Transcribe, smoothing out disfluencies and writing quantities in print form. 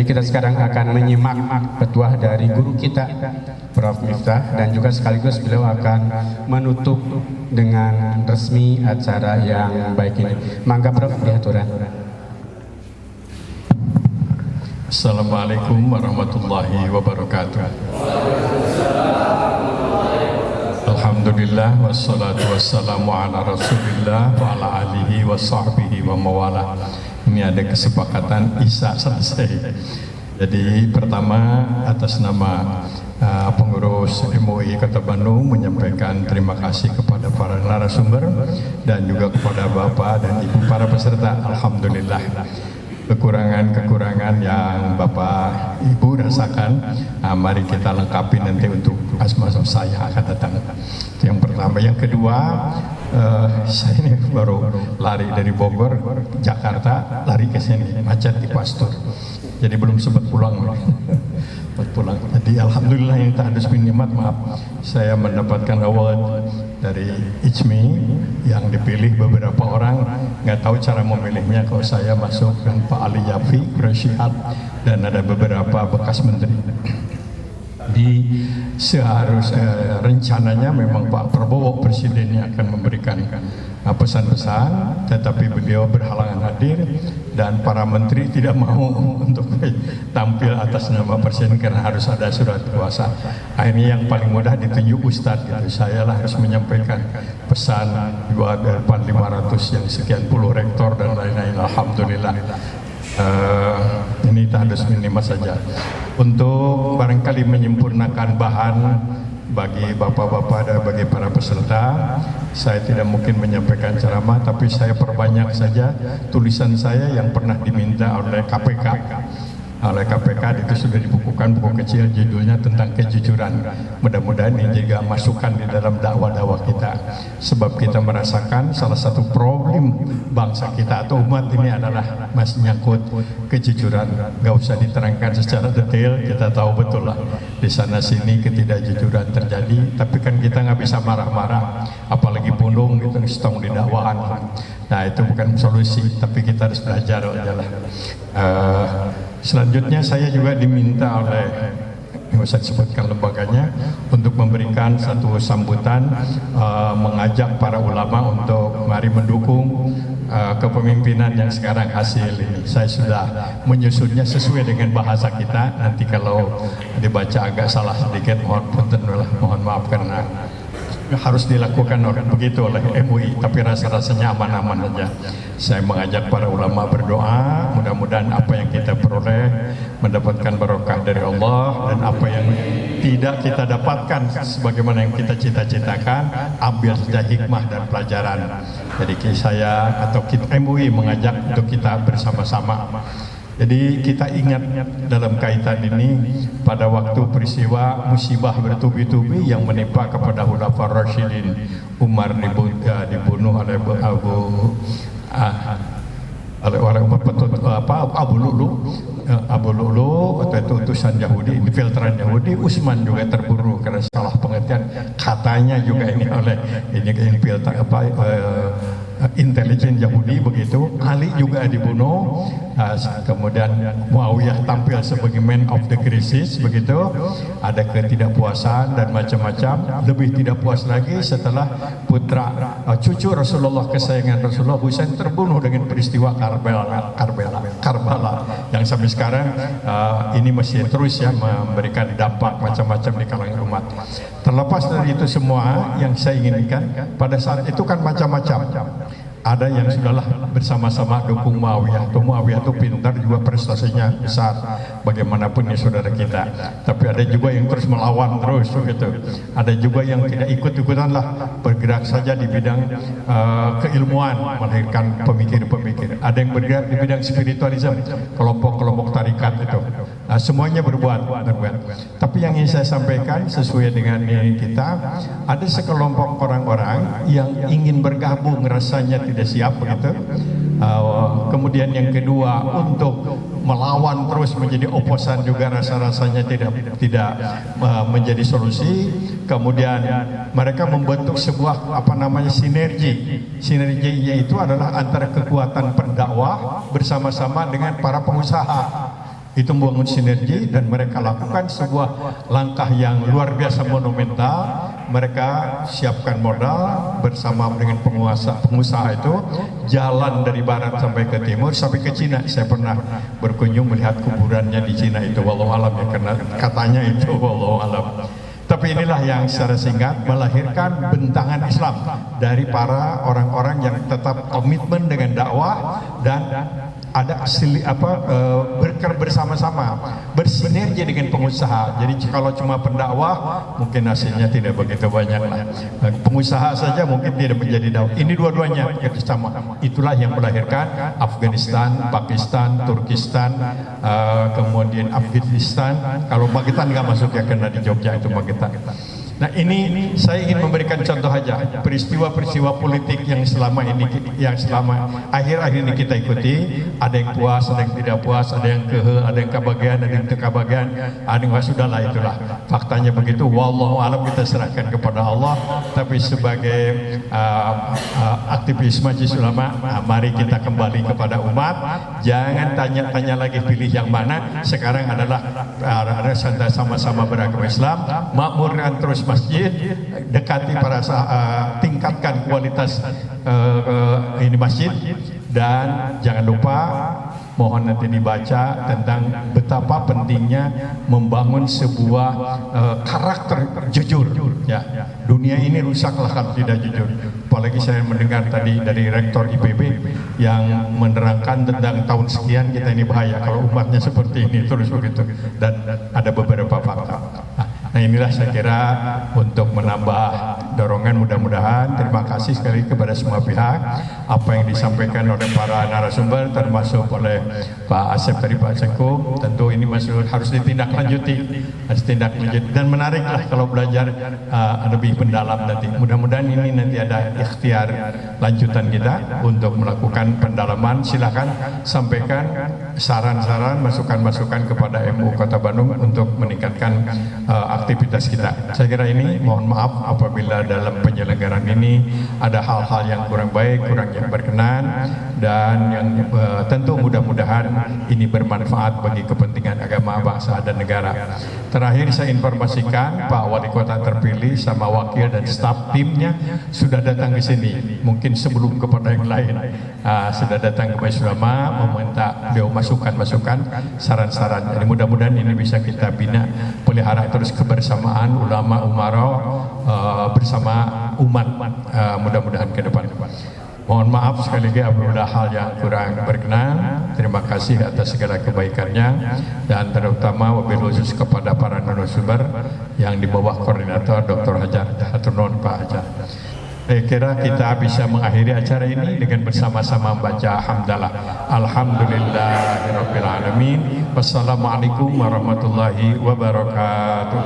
kita sekarang akan menyimak petuah dari guru kita Prof. Miftah, dan juga sekaligus beliau akan menutup dengan resmi acara yang baik ini. Mangga Prof, diaturan. Assalamualaikum warahmatullahi wabarakatuh. Alhamdulillah wassalatu wassalamu ala rasulillah wa ala alihi wa sahbihi wa mawala. Ini ada kesepakatan Isya selesai. Jadi pertama atas nama pengurus MUI Kota Bandung menyampaikan terima kasih kepada para narasumber dan juga kepada Bapak dan Ibu para peserta. Alhamdulillah, kekurangan-kekurangan yang Bapak Ibu rasakan, mari kita lengkapi nanti untuk asma saya akan datang. Yang pertama. Yang kedua, saya ini baru lari dari Bogor, Jakarta, lari ke sini, macet di Pastur. Jadi belum sempat pulang. Jadi alhamdulillah yang tak ada nikmat, maaf. Saya mendapatkan award dari ICMI yang dipilih beberapa orang, nggak tahu cara memilihnya. Kalau saya masuk dengan Pak Ali Yafi, Syihab, dan ada beberapa bekas menteri. Di rencananya memang Pak Prabowo presidennya akan memberikan pesan-pesan, tetapi beliau berhalangan hadir dan para menteri tidak mau untuk tampil atas nama presiden karena harus ada surat kuasa. Akhirnya yang paling mudah ditunjuk Ustadz gitu. Saya lah harus menyampaikan pesan 2.500 yang sekian puluh rektor dan lain-lain. Alhamdulillah. Ini tahdus minimal saja untuk barangkali menyempurnakan bahan bagi bapak-bapak dan bagi para peserta. Saya tidak mungkin menyampaikan ceramah, tapi saya perbanyak saja tulisan saya yang pernah diminta oleh KPK. Itu sudah dibukukan, buku kecil judulnya tentang kejujuran. Mudah-mudahan ini juga masukan di dalam dakwah-dakwah kita, sebab kita merasakan salah satu problem bangsa kita atau umat ini adalah masih nyangkut kejujuran. Gak usah diterangkan secara detail, kita tahu betul lah di sana sini ketidakjujuran terjadi, tapi kan kita nggak bisa marah-marah, apalagi pundung gitu setong di dakwahan. Nah itu bukan solusi, tapi kita harus belajar aja lah. Selanjutnya saya juga diminta oleh, saya sebutkan lembaganya, untuk memberikan satu sambutan, mengajak para ulama untuk mari mendukung kepemimpinan yang sekarang hasil ini. Saya sudah menyusunnya sesuai dengan bahasa kita. Nanti kalau dibaca agak salah sedikit, mohon maaf karena harus dilakukan begitu oleh MUI, tapi rasa-rasanya aman-aman saja. Saya mengajak para ulama berdoa, mudah-mudahan apa yang kita peroleh mendapatkan barokah dari Allah, dan apa yang tidak kita dapatkan sebagaimana yang kita cita-citakan, ambil saja hikmah dan pelajaran. Jadi saya atau kita MUI mengajak untuk kita bersama-sama. Jadi kita ingat dalam kaitan ini pada waktu peristiwa musibah bertubi-tubi yang menimpa kepada Khulafaur Rasyidin. Umar dibunuh oleh Abu Lulu atau itu utusan Yahudi, infiltran Yahudi. Utsman juga terburu karena salah pengertian, katanya juga ini oleh infiltran intelijen Yahudi begitu. Ali juga dibunuh. Kemudian Muawiyah tampil sebagai man of the crisis begitu. Ada ketidakpuasan dan macam-macam. Lebih tidak puas lagi setelah putra cucu Rasulullah, kesayangan Rasulullah, Husain, terbunuh dengan peristiwa Karbala yang sampai sekarang ini masih terus ya memberikan dampak macam-macam di kalangan umat. Terlepas dari itu semua, yang saya inginkan pada saat itu kan macam-macam. Ada yang sudahlah bersama-sama dukung Muawiyah. Muawiyah itu pintar juga, prestasinya besar, bagaimanapun ya saudara kita. Tapi ada juga yang terus melawan terus begitu. Ada juga yang tidak ikut-ikutan lah, bergerak saja di bidang keilmuan, melahirkan pemikir-pemikir. Ada yang bergerak di bidang spiritualisme, kelompok-kelompok tarikat itu. Semuanya berbuat. Tapi yang ingin saya sampaikan sesuai dengan ini kita, ada sekelompok orang-orang yang ingin bergabung, rasanya tidak siap begitu. Kemudian yang kedua, untuk melawan terus menjadi oposan juga rasa-rasanya tidak menjadi solusi. Kemudian mereka membentuk sebuah sinergi. Sinerginya itu adalah antara kekuatan pendakwah bersama-sama dengan para pengusaha. itu membangun sinergi dan mereka lakukan sebuah langkah yang luar biasa monumental. Mereka siapkan modal bersama dengan pengusaha itu, jalan dari barat sampai ke timur sampai ke Cina. Saya pernah berkunjung melihat kuburannya di Cina itu, wallahu alam ya, karena katanya itu wallahu alam. Tapi inilah yang secara singkat melahirkan bentangan Islam dari para orang-orang yang tetap komitmen dengan dakwah dan ada bersama-sama, bersinergi dengan pengusaha. Jadi kalau cuma pendakwah mungkin hasilnya tidak begitu banyak lah. Pengusaha saja mungkin tidak menjadi dakwah. Ini dua-duanya bekerja sama. Itulah yang melahirkan Afghanistan, Pakistan, Turkistan, kemudian Afghanistan. Kalau Pakistan nggak masuk ya, karena di Jogja itu Pakistan. Nah, ini saya ingin memberikan contoh aja peristiwa-peristiwa politik yang selama akhir-akhir ini kita ikuti. Ada yang puas, ada yang tidak puas, ada yang ada yang kebagian, ada yang kebagian, ada yang sudahlah, itulah faktanya begitu. Wallahu alam, kita serahkan kepada Allah. Tapi sebagai aktivis Majelis Ulama, mari kita kembali kepada umat. Jangan tanya-tanya lagi pilih yang mana. Sekarang adalah sama-sama beragama Islam, makmurkan terus masjid, dekati para tingkatkan kualitas ini masjid, dan jangan lupa mohon nanti dibaca tentang betapa pentingnya membangun sebuah karakter jujur. Ya, dunia ini rusaklah kalau tidak jujur. Apalagi saya mendengar tadi dari rektor IPB yang menerangkan tentang tahun sekian kita ini bahaya kalau umatnya seperti ini terus begitu, dan ada beberapa fakta. Nah, inilah saya kira untuk menambah dorongan, mudah-mudahan. Terima kasih sekali kepada semua pihak. Apa yang disampaikan oleh para narasumber, termasuk oleh Pak Asep tadi, Pak Sekum, tentu ini masih harus ditindaklanjuti, dan menariklah kalau belajar lebih mendalam nanti. Mudah-mudahan ini nanti ada ikhtiar lanjutan kita untuk melakukan pendalaman. Silakan sampaikan saran-saran, masukan-masukan kepada MU Kota Bandung untuk meningkatkan aktivitas kita. Saya kira ini, mohon maaf apabila dalam penyelenggaraan ini ada hal-hal yang kurang baik, kurang yang berkenan, dan yang tentu mudah-mudahan ini bermanfaat bagi kepentingan agama, bangsa, dan negara. Terakhir saya informasikan Pak Wali Kota terpilih sama wakil dan staf timnya sudah datang ke sini. Mungkin sebelum kepada yang lain sudah datang ke Majelis Ulama meminta beliau masukan-masukan, saran-saran. Jadi mudah-mudahan ini bisa kita bina, pelihara terus kebersamaan ulama umara bersama umat, mudah-mudahan ke depan. Mohon maaf sekali lagi apabila hal yang kurang berkenan. Terima kasih atas segala kebaikannya, dan terutama wabil khusus kepada para narasumber yang di bawah koordinator Dr. Hajar. Hatur nuhun Pak Hajar. Saya kira kita bisa mengakhiri acara ini dengan bersama-sama membaca hamdalah. Alhamdulillahirabbil alamin. Wassalamualaikum warahmatullahi wabarakatuh.